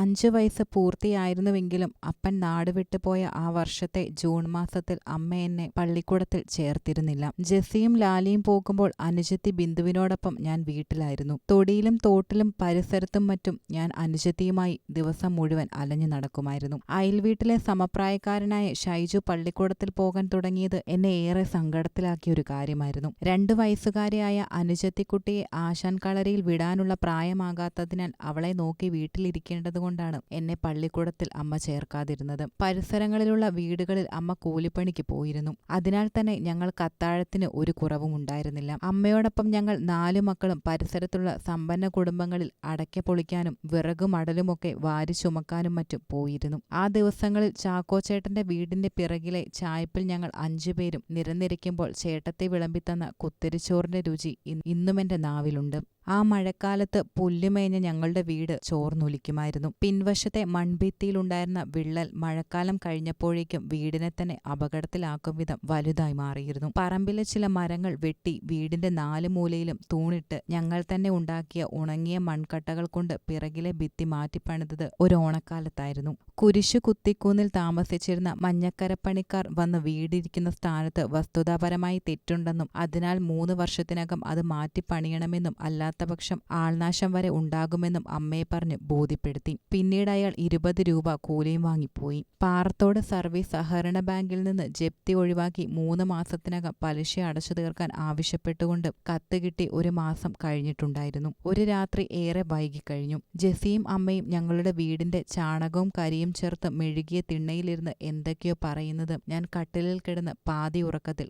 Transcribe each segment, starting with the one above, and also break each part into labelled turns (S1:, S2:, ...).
S1: 5 വയസ്സ് പൂർത്തിയായിരുന്നുവെങ്കിലും അപ്പൻ നാടുവിട്ടു പോയ ആ വർഷത്തെ ജൂൺ മാസത്തിൽ അമ്മ എന്നെ പള്ളിക്കൂടത്തിൽ ചേർത്തിരുന്നില്ല. ജെസ്സിയും ലാലിയും പോകുമ്പോൾ അനുജത്തി ബിന്ദുവിനോടൊപ്പം ഞാൻ വീട്ടിലായിരുന്നു. തൊടിയിലും തോട്ടിലും പരിസരത്തും മറ്റും ഞാൻ അനുജത്തിയുമായി ദിവസം മുഴുവൻ അലഞ്ഞു നടക്കുമായിരുന്നു. അയൽവീട്ടിലെ സമപ്രായക്കാരനായ ഷൈജു പള്ളിക്കൂടത്തിൽ പോകാൻ തുടങ്ങിയത് എന്നെ ഏറെ സങ്കടത്തിലാക്കിയ ഒരു കാര്യമായിരുന്നു. 2 വയസ്സുകാരിയായ അനുജത്തിക്കുട്ടിയെ ആശാൻ കളരിയിൽ വിടാനുള്ള പ്രായമാകാത്തതിനാൽ അവളെ നോക്കി വീട്ടിലിരിക്കേണ്ടതുകൊണ്ടാണ് എന്നെ പള്ളിക്കൂടത്തിൽ അമ്മ ചേർക്കാതിരുന്നത്. പരിസരങ്ങളിലുള്ള വീടുകളിൽ അമ്മ കൂലിപ്പണിക്ക് പോയിരുന്നു. അതിനാൽ തന്നെ ഞങ്ങൾക്ക് അത്താഴത്തിന് ഒരു കുറവും ഉണ്ടായിരുന്നില്ല. അമ്മയോടൊപ്പം ഞങ്ങൾ 4 മക്കളും പരിസരത്തുള്ള സമ്പന്ന കുടുംബങ്ങളിൽ അടയ്ക്ക പൊളിക്കാനും വിറകും മടലുമൊക്കെ വാരി ചുമക്കാനും മറ്റും പോയിരുന്നു. ആ ദിവസങ്ങളിൽ ചാക്കോച്ചേട്ടന്റെ വീടിന്റെ പിറകിലെ ചായ്പിൽ ഞങ്ങൾ 5 പേരും നിരന്നിരിക്കുമ്പോൾ ചേട്ടത്തെ വിളമ്പിത്തന്ന കുത്തരിച്ചോറിന്റെ രുചി ഇന്നും എന്റെ നാവിലുണ്ട്. ആ മഴക്കാലത്ത് പുല്ലുമേഞ്ഞ ഞങ്ങളുടെ വീട് ചോർന്നൊലിക്കുമായിരുന്നു. പിൻവശത്തെ മൺഭിത്തിയിലുണ്ടായിരുന്ന വിള്ളൽ മഴക്കാലം കഴിഞ്ഞപ്പോഴേക്കും വീടിനെ തന്നെ അപകടത്തിലാക്കും വിധം വലുതായി മാറിയിരുന്നു. പറമ്പിലെ ചില മരങ്ങൾ വെട്ടി വീടിന്റെ 4 മൂലയിലും തൂണിട്ട് ഞങ്ങൾ തന്നെ ഉണ്ടാക്കിയ ഉണങ്ങിയ മൺകട്ടകൾ കൊണ്ട് പിറകിലെ ഭിത്തി മാറ്റിപ്പണിതത് ഒരു ഓണക്കാലത്തായിരുന്നു. കുരിശു കുത്തിക്കൂന്നിൽ താമസിച്ചിരുന്ന മഞ്ഞക്കരപ്പണിക്കാർ വന്ന് വീടിരിക്കുന്ന സ്ഥാനത്ത് വസ്തുതാപരമായി തെറ്റുണ്ടെന്നും അതിനാൽ 3 വർഷത്തിനകം അത് മാറ്റിപ്പണിയണമെന്നും അല്ലാത്തപക്ഷം ആൾനാശം വരെ ഉണ്ടാകുമെന്നും അമ്മയെ പറഞ്ഞ് ബോധ്യപ്പെടുത്തി. പിന്നീട് അയാൾ 20 രൂപ കൂലിയും വാങ്ങിപ്പോയി. പാറത്തോട് സർവീസ് സഹകരണ ബാങ്കിൽ നിന്ന് ജപ്തി ഒഴിവാക്കി 3 മാസത്തിനകം പലിശ അടച്ചു തീർക്കാൻ ആവശ്യപ്പെട്ടുകൊണ്ട് കത്ത് കിട്ടി 1 മാസം കഴിഞ്ഞിട്ടുണ്ടായിരുന്നു. ഒരു രാത്രി ഏറെ വൈകിക്കഴിഞ്ഞു. ജെസ്സിയും അമ്മയും ഞങ്ങളുടെ വീടിന്റെ ചാണകവും കരിയും ചേർത്ത് മെഴുകിയ തിണ്ണയിലിരുന്ന് എന്തൊക്കെയോ പറയുന്നത് ഞാൻ കട്ടിലിൽ കിടന്ന് പാതി ഉറക്കത്തിൽ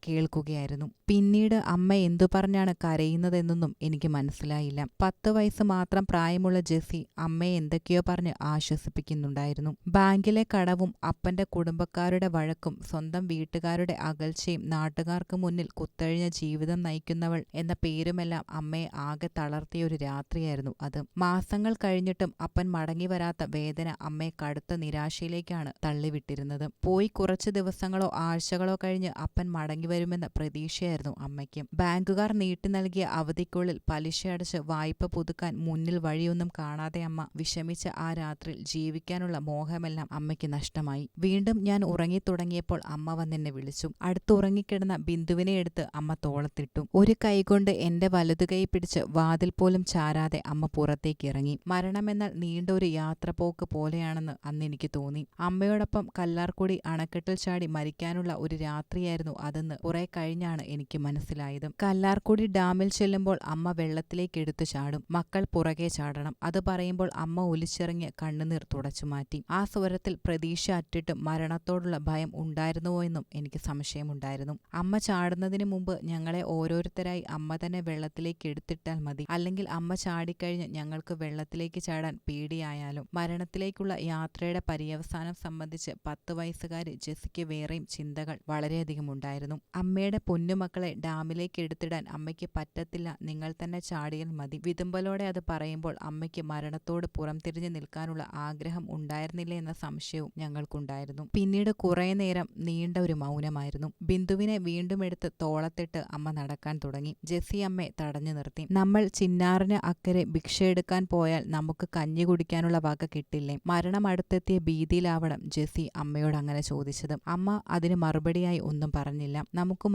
S1: കേൾക്കുകയായിരുന്നു. പിന്നീട് അമ്മ എന്തു പറഞ്ഞാണ് കരയുന്നതെന്നൊന്നും എനിക്ക് മനസ്സിലായില്ല. 10 വയസ്സ് മാത്രം പ്രായമുള്ള ജെസ്സി അമ്മയെ എന്തൊക്കെയോ പറഞ്ഞ് ആശ്വസിപ്പിക്കുന്നുണ്ടായിരുന്നു. ബാങ്കിലെ കടവും അപ്പന്റെ കുടുംബക്കാരുടെ വഴക്കും സ്വന്തം വീട്ടുകാരുടെ അകൽച്ചയും നാട്ടുകാർക്ക് മുന്നിൽ കുത്തഴിഞ്ഞ ജീവിതം നയിക്കുന്നവൾ എന്ന പേരുമെല്ലാം അമ്മയെ ആകെ തളർത്തിയ ഒരു രാത്രിയായിരുന്നു അത്. മാസങ്ങൾ കഴിഞ്ഞിട്ടും അപ്പൻ മടങ്ങി വരാത്ത വേദന അമ്മയെ കടുത്ത നിരാശയിലേക്കാണ് തള്ളിവിട്ടിരുന്നത്. പോയി കുറച്ച് ദിവസങ്ങളോ ആഴ്ചകളോ കഴിഞ്ഞ് അപ്പൻ മടങ്ങി വരുമെന്ന പ്രതീക്ഷയായിരുന്നു അമ്മയ്ക്ക്. ബാങ്കുകാർ നീട്ടി നൽകിയ അവധിക്കുള്ളിൽ പലിശ അടച്ച് വായ്പ പുതുക്കാൻ മുന്നിൽ വഴിയൊന്നും കാണാതെ അമ്മ വിഷമിച്ച ആ രാത്രിയിൽ ജീവിക്കാനുള്ള മോഹമെല്ലാം അമ്മയ്ക്ക് നഷ്ടമായി. വീണ്ടും ഞാൻ ഉറങ്ങിത്തുടങ്ങിയപ്പോൾ അമ്മ വന്നെന്നെ വിളിച്ചു. അടുത്ത് ഉറങ്ങിക്കിടന്ന ബിന്ദുവിനെ എടുത്ത് അമ്മ തോളത്തിട്ടു. ഒരു കൈകൊണ്ട് എന്റെ വലതുകൈ പിടിച്ച് വാതിൽ പോലും ചാരാതെ അമ്മ പുറത്തേക്ക് ഇറങ്ങി. മരണമെന്നാൽ നീണ്ട ഒരു യാത്രപോക്ക് പോലെയാണെന്ന് അന്ന് എനിക്ക് തോന്നി. അമ്മയോടൊപ്പം കല്ലാർക്കുടി അണക്കെട്ടിൽ ചാടി മരിക്കാനുള്ള ഒരു രാത്രിയായിരുന്നു അതെന്ന് കുറെ കഴിഞ്ഞാണ് എനിക്ക് മനസ്സിലായത്. കല്ലാർക്കുടി ഡാമിൽ ചെല്ലുമ്പോൾ അമ്മ വെള്ളത്തിലേക്ക് എടുത്തു ചാടും. മക്കൾ പുറകെ ചാടണം. അത് പറയുമ്പോൾ അമ്മ ഒലിച്ചിറങ്ങിയ കണ്ണുനീർ തുടച്ചുമാറ്റി. ആ സ്വരത്തിൽ പ്രതീക്ഷ അറ്റിട്ടും മരണത്തോടുള്ള ഭയം ഉണ്ടായിരുന്നുവോ എന്നും എനിക്ക് സംശയമുണ്ടായിരുന്നു. അമ്മ ചാടുന്നതിന് മുമ്പ് ഞങ്ങളെ ഓരോരുത്തരായി അമ്മ തന്നെ വെള്ളത്തിലേക്ക് എടുത്തിട്ടാൽ മതി. അല്ലെങ്കിൽ അമ്മ ചാടിക്കഴിഞ്ഞ് ഞങ്ങൾക്ക് വെള്ളത്തിലേക്ക് ചാടാൻ പേടിയായാലും. മരണത്തിലേക്കുള്ള യാത്രയുടെ പര്യവസാനം സംബന്ധിച്ച് 10 വയസ്സുകാരി ജെസ്സിക്ക് വേറെയും ചിന്തകൾ വളരെയധികം ഉണ്ടായിരുന്നു. അമ്മയുടെ പൊന്നുമക്കളെ ഡാമിലേക്ക് എടുത്തിടാൻ അമ്മയ്ക്ക് പറ്റത്തില്ല, നിങ്ങൾ തന്നെ ചാടിയാൽ മതി. വിതുമ്പലോടെ അത് പറയുമ്പോൾ അമ്മയ്ക്ക് മരണത്തോട് പുറംതിരിഞ്ഞു നിൽക്കാനുള്ള ആഗ്രഹം ഉണ്ടായിരുന്നില്ല എന്ന സംശയവും ഞങ്ങൾക്കുണ്ടായിരുന്നു. പിന്നീട് കുറെ നേരം നീണ്ട ഒരു മൗനമായിരുന്നു. ബിന്ദുവിനെ വീണ്ടും എടുത്ത് തോളത്തിട്ട് അമ്മ നടക്കാൻ തുടങ്ങി. ജെസ്സി അമ്മയെ തടഞ്ഞു നിർത്തി. നമ്മൾ ചിന്നാറിന് അക്കരെ ഭിക്ഷയെടുക്കാൻ പോയാൽ നമുക്ക് കഞ്ഞി കുടിക്കാനുള്ള വക കിട്ടില്ലേ? മരണം അടുത്തെത്തിയ ഭീതിയിലാവണം ജെസ്സി അമ്മയോട് അങ്ങനെ ചോദിച്ചത്. അമ്മ അതിന് മറുപടിയായി ഒന്നും പറഞ്ഞില്ല. നമുക്ക്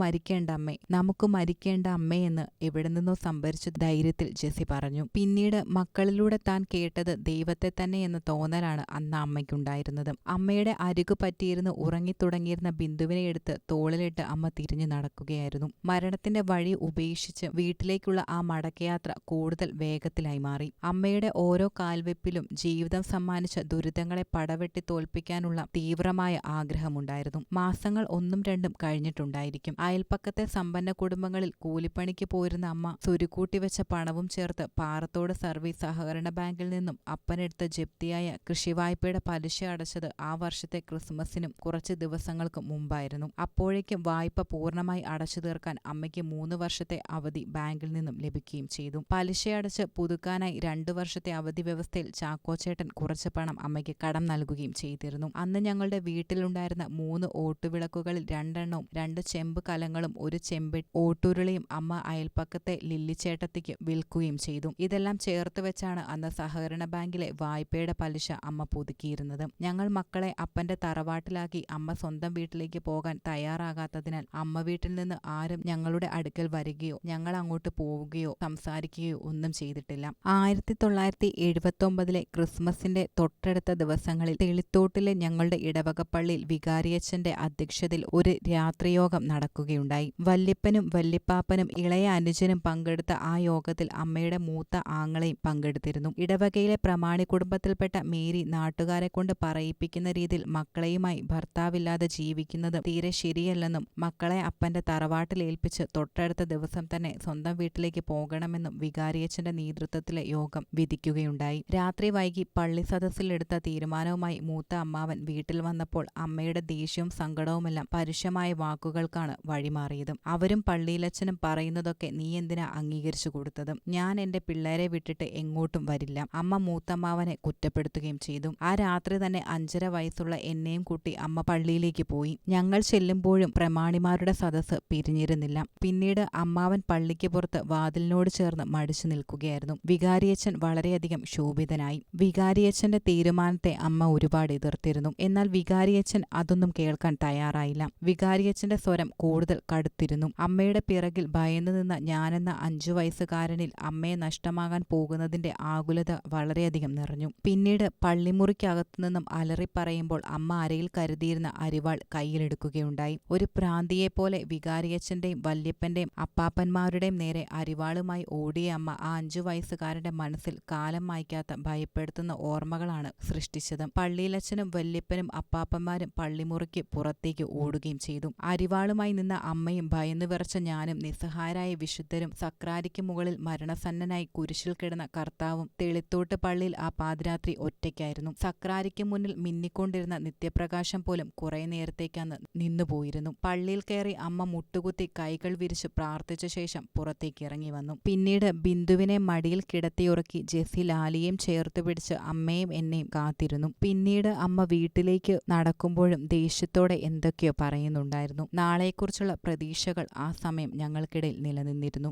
S1: മരിക്കേണ്ട അമ്മേ എന്ന് എവിടെ നിന്നോ സംഭരിച്ച ധൈര്യത്തിൽ ജെസ്സി പറഞ്ഞു. പിന്നീട് മക്കളിലൂടെ താൻ കേട്ടത് ദൈവത്തെ തന്നെ എന്ന തോന്നലാണ് അന്ന് അമ്മയ്ക്കുണ്ടായിരുന്നത്. അമ്മയുടെ അരികു പറ്റിയിരുന്ന് ഉറങ്ങിത്തുടങ്ങിയിരുന്ന ബിന്ദുവിനെ എടുത്ത് തോളിലിട്ട് അമ്മ തിരിഞ്ഞു നടക്കുകയായിരുന്നു. മരണത്തിന്റെ വഴി ഉപേക്ഷിച്ച് വീട്ടിലേക്കുള്ള ആ മടക്കയാത്ര കൂടുതൽ വേഗത്തിലായി മാറി. അമ്മയുടെ ഓരോ കാൽവെപ്പിലും ജീവിതം സമ്മാനിച്ച ദുരിതങ്ങളെ പടവെട്ടി തോൽപ്പിക്കാനുള്ള തീവ്രമായ ആഗ്രഹമുണ്ടായിരുന്നു. മാസങ്ങൾ 1ഉം 2ഉം കഴിഞ്ഞിട്ടുണ്ടായിരിക്കും. അയൽപ്പക്കത്തെ സമ്പന്ന കുടുംബങ്ങളിൽ കൂലിപ്പണിക്ക് പോയിരുന്ന അമ്മ സ്വരുക്കൂട്ടി വെച്ച പണവും ചേർത്ത് പാറത്തോട് സർവീസ് സഹകരണ ബാങ്കിൽ നിന്നും അപ്പനെടുത്ത ജപ്തിയായ കൃഷിവായ്പയുടെ പലിശ അടച്ചത് ആ വർഷത്തെ ക്രിസ്മസിനും കുറച്ച് ദിവസങ്ങൾക്ക് മുമ്പായിരുന്നു. അപ്പോഴേക്കും വായ്പ പൂർണ്ണമായി അടച്ചു തീർക്കാൻ അമ്മയ്ക്ക് 3 വർഷത്തെ അവധി ബാങ്കിൽ നിന്നും ലഭിക്കുകയും ചെയ്തു. പലിശയടച്ച് പുതുക്കാനായി 2 വർഷത്തെ അവധി വ്യവസ്ഥയിൽ ചാക്കോച്ചേട്ടൻ കുറച്ച് പണം അമ്മയ്ക്ക് കടം നൽകുകയും ചെയ്തിരുന്നു. അന്ന് ഞങ്ങളുടെ വീട്ടിലുണ്ടായിരുന്ന 3 ഓട്ടുവിളക്കുകളിൽ 2 എണ്ണവും 2 ചെമ്പ് കലങ്ങളും 1 ചെമ്പ് ഓട്ടുരുളിയും അമ്മ അയൽപ്പക്കത്തെ ലില്ലിച്ച ചേട്ടത്തിക്ക് വിൽക്കുകയും ചെയ്തു. ഇതെല്ലാം ചേർത്ത് വെച്ചാണ് അന്ന് സഹകരണ ബാങ്കിലെ വായ്പയുടെ പലിശ അമ്മ പുതുക്കിയിരുന്നത്. ഞങ്ങൾ മക്കളെ അപ്പന്റെ തറവാട്ടിലാക്കി അമ്മ സ്വന്തം വീട്ടിലേക്ക് പോകാൻ തയ്യാറാകാത്തതിനാൽ അമ്മ വീട്ടിൽ നിന്ന് ആരും ഞങ്ങളുടെ അടുക്കൽ വരികയോ ഞങ്ങൾ അങ്ങോട്ട് പോവുകയോ സംസാരിക്കുകയോ ഒന്നും ചെയ്തിട്ടില്ല. 1979 ക്രിസ്മസിന്റെ തൊട്ടടുത്ത ദിവസങ്ങളിൽ തെളിത്തോട്ടിലെ ഞങ്ങളുടെ ഇടവകപ്പള്ളിയിൽ വികാരിയച്ഛന്റെ അധ്യക്ഷതയിൽ ഒരു രാത്രിയോഗം നടക്കുകയുണ്ടായി. വല്യപ്പനും വല്യപ്പാപ്പനും ഇളയ അനുജനും പങ്കെടുത്ത ആ യോഗത്തിൽ അമ്മയുടെ മൂത്ത ആങ്ങളെയും പങ്കെടുത്തിരുന്നു. ഇടവകയിലെ പ്രമാണി കുടുംബത്തിൽപ്പെട്ട മേരി നാട്ടുകാരെ കൊണ്ട് പറയിപ്പിക്കുന്ന രീതിയിൽ മക്കളെയുമായി ഭർത്താവില്ലാതെ ജീവിക്കുന്നത് തീരെ ശരിയല്ലെന്നും മക്കളെ അപ്പന്റെ തറവാട്ടിൽ ഏൽപ്പിച്ച് തൊട്ടടുത്ത ദിവസം തന്നെ സ്വന്തം വീട്ടിലേക്ക് പോകണമെന്നും വികാരിയച്ഛന്റെ നേതൃത്വത്തിലെ യോഗം വിധിക്കുകയുണ്ടായി. രാത്രി വൈകി പള്ളി സദസ്സിലെടുത്ത തീരുമാനവുമായി മൂത്ത അമ്മാവൻ വീട്ടിൽ വന്നപ്പോൾ അമ്മയുടെ ദേഷ്യവും സങ്കടവുമെല്ലാം പരുഷമായ വാക്കുകൾക്കാണ് വഴിമാറിയത്. അവരും പള്ളിയിലച്ഛനും പറയുന്നതൊക്കെ നീ എന്തിനാ അംഗീകരിച്ചു കൊടുത്തത്? ഞാൻ എന്റെ പിള്ളേരെ വിട്ടിട്ട് എങ്ങോട്ടും വരില്ല. അമ്മ മൂത്തമ്മാവനെ കുറ്റപ്പെടുത്തുകയും ചെയ്തു. ആ രാത്രി തന്നെ 5.5 വയസ്സുള്ള എന്നെയും കൂട്ടി അമ്മ പള്ളിയിലേക്ക് പോയി. ഞങ്ങൾ ചെല്ലുമ്പോഴും പ്രമാണിമാരുടെ സദസ്സ് പിരിഞ്ഞിരുന്നില്ല. പിന്നീട് അമ്മാവൻ പള്ളിക്ക് പുറത്ത് വാതിലിനോട് ചേർന്ന് മടിച്ചു നിൽക്കുകയായിരുന്നു. വികാരിയച്ഛൻ വളരെയധികം ശോഭിതനായി. വികാരിയച്ഛന്റെ തീരുമാനത്തെ അമ്മ ഒരുപാട് എതിർത്തിരുന്നു. എന്നാൽ വികാരിയച്ഛൻ അതൊന്നും കേൾക്കാൻ തയ്യാറായില്ല. വികാരിയച്ഛന്റെ സ്വരം കൂടുതൽ കടുത്തിരുന്നു. അമ്മയുടെ പിറകിൽ ഭയന്നു നിന്ന ഞാനെന്ന 5 വയസ്സുകാരനിൽ അമ്മയെ നഷ്ടമാകാൻ പോകുന്നതിന്റെ ആകുലത വളരെയധികം നിറഞ്ഞു. പിന്നീട് പള്ളിമുറിക്കകത്തുനിന്നും അലറിപ്പറയുമ്പോൾ അമ്മ അരയിൽ കരുതിയിരുന്ന അരിവാൾ കയ്യിലെടുക്കുകയുണ്ടായി. ഒരു ഭ്രാന്തിയെപ്പോലെ വികാരിയച്ഛന്റെയും വല്യപ്പന്റെയും അപ്പാപ്പന്മാരുടെയും നേരെ അരിവാളുമായി ഓടിയ അമ്മ ആ 5 വയസ്സുകാരന്റെ മനസ്സിൽ കാലം മായ്ക്കാത്ത ഭയപ്പെടുത്തുന്ന ഓർമ്മകളാണ് സൃഷ്ടിച്ചത്. പള്ളിയിലച്ഛനും വല്യപ്പനും അപ്പാപ്പന്മാരും പള്ളിമുറിക്ക് പുറത്തേക്ക് ഓടുകയും ചെയ്തു. അരിവാളുമായി നിന്ന അമ്മയും ഭയന്നു വിറച്ച ഞാനും നിസ്സഹായരായ വിശുദ്ധരും സക്രാരിക്ക് മുകളിൽ മരണസന്നനായി കുരിശിൽ കിടന്ന കർത്താവും തെളിത്തോട്ട് പള്ളിയിൽ ആ പാതിരാത്രി ഒറ്റയ്ക്കായിരുന്നു. സക്രാരിക്ക് മുന്നിൽ മിന്നിക്കൊണ്ടിരുന്ന നിത്യപ്രകാശം പോലും കുറെ നേരത്തേക്കന്ന് നിന്നുപോയിരുന്നു. പള്ളിയിൽ കയറി അമ്മ മുട്ടുകുത്തി കൈകൾ വിരിച്ച് പ്രാർത്ഥിച്ച ശേഷം പുറത്തേക്ക് ഇറങ്ങി വന്നു. പിന്നീട് ബിന്ദുവിനെ മടിയിൽ കിടത്തിയുറക്കി ജെസ്സി ലാലിയെയും ചേർത്ത് പിടിച്ച് അമ്മയും എന്നെയും കാത്തിരുന്നു. പിന്നീട് അമ്മ വീട്ടിലേക്ക് നടക്കുമ്പോഴും ദേഷ്യത്തോടെ എന്തൊക്കെയോ പറയുന്നുണ്ടായിരുന്നു. നാളെക്കുറിച്ചുള്ള പ്രതീക്ഷകൾ ആ സമയം ഞങ്ങൾക്കിടയിൽ നിലനിന്നിരുന്നു.